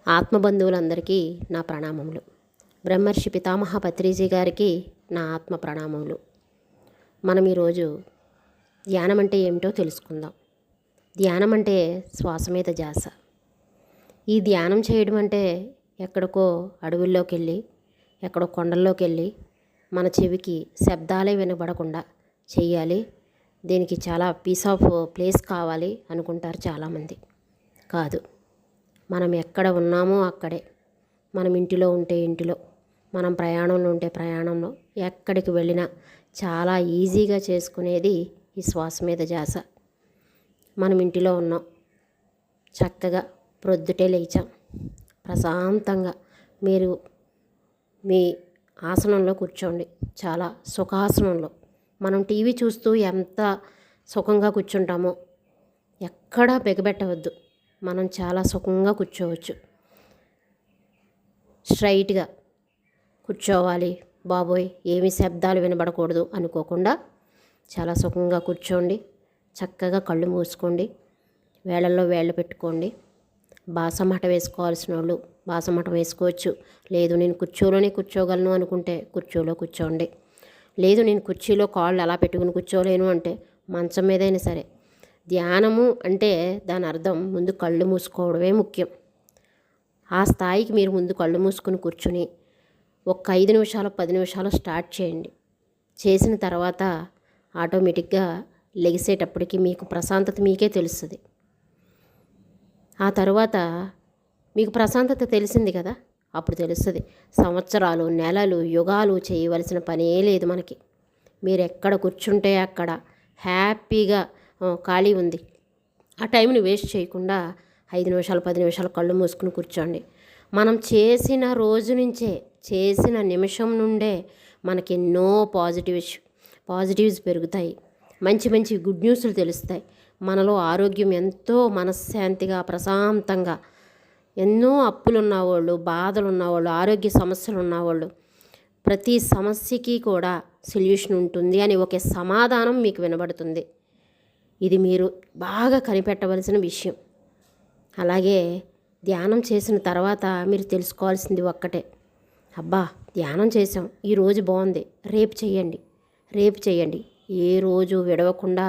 ఆత్మబంధువులందరికీ నా ప్రణామములు. బ్రహ్మర్షి పితామహ పత్రిజీ గారికి నా ఆత్మ ప్రణామములు. మనం ఈరోజు ధ్యానం అంటే ఏమిటో తెలుసుకుందాం. ధ్యానం అంటే శ్వాస మీద ధ్యాస. ఈ ధ్యానం చేయడం అంటే ఎక్కడికో అడవుల్లోకి వెళ్ళి, ఎక్కడో కొండల్లోకి వెళ్ళి మన చెవికి శబ్దాలే వినబడకుండా చెయ్యాలి, దీనికి చాలా పీస్ ఆఫ్ ప్లేస్ కావాలి అనుకుంటారు చాలామంది. కాదు, మనం ఎక్కడ ఉన్నామో అక్కడే, మనం ఇంటిలో ఉంటే ఇంటిలో, మనం ప్రయాణంలో ఉంటే ప్రయాణంలో, ఎక్కడికి వెళ్ళినా చాలా ఈజీగా చేసుకునేది ఈ శ్వాస మీద ధ్యాస. మనం ఇంటిలో ఉన్నాం, చక్కగా ప్రొద్దుటే లేచాం, ప్రశాంతంగా మీరు మీ ఆసనంలో కూర్చోండి. చాలా సుఖాసనంలో. మనం టీవీ చూస్తూ ఎంత సుఖంగా కూర్చుంటామో ఎక్కడా బెగబెట్టవద్దు. మనం చాలా సుఖంగా కూర్చోవచ్చు. స్ట్రైట్గా కూర్చోవాలి, బాబోయ్ ఏమి శబ్దాలు వినబడకూడదు అనుకోకుండా చాలా సుఖంగా కూర్చోండి. చక్కగా కళ్ళు మూసుకోండి, వేళ్ళల్లో వేళ్ళు పెట్టుకోండి. బాసమట వేసుకోవాల్సిన వాళ్ళు బాసమట వేసుకోవచ్చు. లేదు నేను కుర్చీలోనే కూర్చోగలను అనుకుంటే కుర్చీలో కూర్చోండి. లేదు నేను కుర్చీలో కాళ్ళు అలా పెట్టుకుని కూర్చోలేను అంటే మంచం మీదైనా సరే. ధ్యానము అంటే దాని అర్థం ముందు కళ్ళు మూసుకోవడమే ముఖ్యం. ఆ స్థాయికి మీరు ముందు కళ్ళు మూసుకొని కూర్చుని ఒక 5 నిమిషాలు 10 నిమిషాలు స్టార్ట్ చేయండి. చేసిన తర్వాత ఆటోమేటిక్గా లెగిసేటప్పటికి మీకు ప్రశాంతత మీకే తెలుస్తుంది. ఆ తర్వాత మీకు ప్రశాంతత తెలిసింది కదా, అప్పుడు తెలుస్తుంది సంవత్సరాలు, నెలలు, యుగాలు చేయవలసిన పనే లేదు మనకి. మీరు ఎక్కడ కూర్చుంటే అక్కడ హ్యాపీగా ఖాళీ ఉంది, ఆ టైంని వేస్ట్ చేయకుండా 5 నిమిషాలు 10 నిమిషాలు కళ్ళు మూసుకుని కూర్చోండి. మనం చేసిన రోజు నుంచే, చేసిన నిమిషం నుండే మనకి ఎన్నో పాజిటివ్స్ పెరుగుతాయి. మంచి మంచి గుడ్ న్యూస్లు తెలుస్తాయి. మనలో ఆరోగ్యం ఎంతో మనశ్శాంతిగా ప్రశాంతంగా, ఎన్నో అప్పులు ఉన్నవాళ్ళు, బాధలు ఉన్నవాళ్ళు, ఆరోగ్య సమస్యలు ఉన్నవాళ్ళు, ప్రతి సమస్యకి కూడా సొల్యూషన్ ఉంటుంది అని ఒక సమాధానం మీకు వినబడుతుంది. ఇది మీరు బాగా కనిపెట్టవలసిన విషయం. అలాగే ధ్యానం చేసిన తర్వాత మీరు తెలుసుకోవాల్సింది ఒక్కటే, అబ్బా ధ్యానం చేసాం, ఈరోజు బాగుంది, రేపు చేయండి. ఏ రోజు విడవకుండా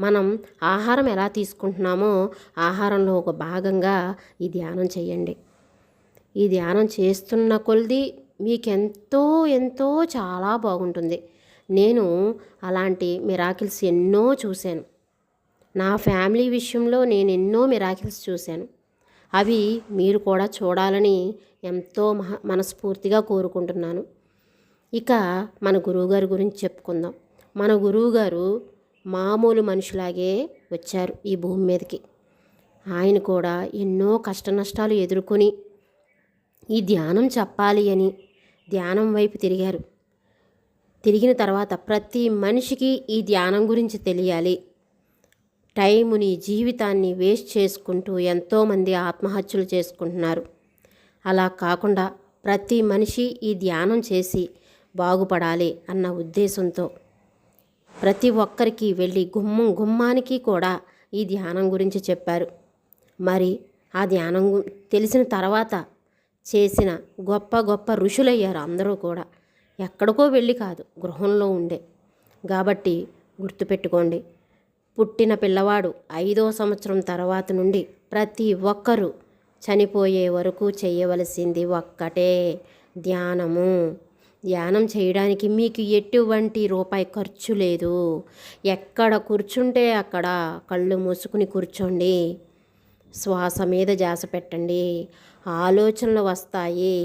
మనం ఆహారం ఎలా తీసుకుంటున్నామో ఆహారంలో ఒక భాగంగా ఈ ధ్యానం చేయండి. ఈ ధ్యానం చేస్తున్న కొలది మీకెంతో ఎంతో చాలా బాగుంటుంది. నేను అలాంటి మిరాకిల్స్ ఎన్నో చూశాను. నా ఫ్యామిలీ విషయంలో నేను ఎన్నో మిరాకిల్స్ చూశాను. అవి మీరు కూడా చూడాలని ఎంతో మనస్ఫూర్తిగా కోరుకుంటున్నాను. ఇక మన గురువుగారి గురించి చెప్పుకుందాం. మన గురువుగారు మామూలు మనిషిలాగే వచ్చారు ఈ భూమి మీదకి. ఆయన కూడా ఎన్నో కష్ట నష్టాలు ఎదుర్కొని ఈ ధ్యానం చెప్పాలి అని ధ్యానం వైపు తిరిగారు. తిరిగిన తర్వాత ప్రతి మనిషికి ఈ ధ్యానం గురించి తెలియాలి. టైముని, జీవితాన్ని వేస్ట్ చేసుకుంటూ ఎంతోమంది ఆత్మహత్యలు చేసుకుంటున్నారు. అలా కాకుండా ప్రతి మనిషి ఈ ధ్యానం చేసి బాగుపడాలి అన్న ఉద్దేశంతో ప్రతి ఒక్కరికి వెళ్ళి గుమ్మానికి కూడా ఈ ధ్యానం గురించి చెప్పారు. మరి ఆ ధ్యానం తెలిసిన తర్వాత చేసిన గొప్ప గొప్ప ఋషులయ్యారు అందరూ కూడా. ఎక్కడికో వెళ్ళి కాదు, గృహంలో ఉండే. కాబట్టి గుర్తుపెట్టుకోండి, పుట్టిన పిల్లవాడు 5వ సంవత్సరం తర్వాత నుండి ప్రతి ఒక్కరూ చనిపోయే వరకు చేయవలసింది ఒక్కటే, ధ్యానము. ధ్యానం చేయడానికి మీకు ఎటువంటి రూపాయి ఖర్చు లేదు. ఎక్కడ కూర్చుంటే అక్కడ కళ్ళు మూసుకుని కూర్చోండి, శ్వాస మీద ధ్యాస పెట్టండి. ఆలోచనలు వస్తాయి.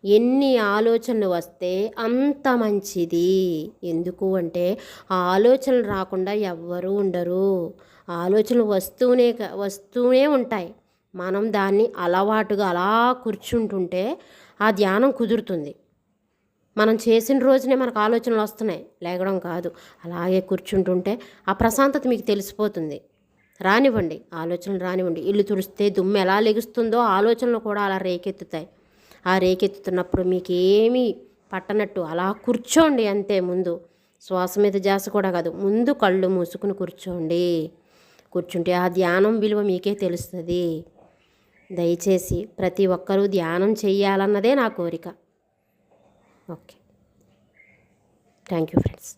ఎన్ని ఆలోచనలు వస్తే అంత మంచిది. ఎందుకు అంటే ఆలోచనలు రాకుండా ఎవ్వరూ ఉండరు. ఆలోచనలు వస్తూనే ఉంటాయి. మనం దాన్ని అలవాటుగా అలా కూర్చుంటుంటే ఆ ధ్యానం కుదురుతుంది. మనం చేసిన రోజునే మనకు ఆలోచనలు వస్తున్నాయి, లేగడం కాదు. అలాగే కూర్చుంటుంటే ఆ ప్రశాంతత మీకు తెలిసిపోతుంది. రానివ్వండి, ఆలోచనలు రానివ్వండి. ఇల్లు తుడిస్తే దుమ్ము ఎలా లెగుస్తుందో ఆలోచనలు కూడా అలా రేకెత్తుతాయి. ఆ రేకెత్తుతున్నప్పుడు మీకు ఏమీ పట్టనట్టు అలా కూర్చోండి అంతే. ముందు శ్వాస మీద ధ్యాస కూడా కాదు, ముందు కళ్ళు మూసుకుని కూర్చోండి. కూర్చుంటే ఆ ధ్యానం విలువ మీకే తెలుస్తుంది. దయచేసి ప్రతి ఒక్కరూ ధ్యానం చెయ్యాలన్నదే నా కోరిక. Okay, thank you friends.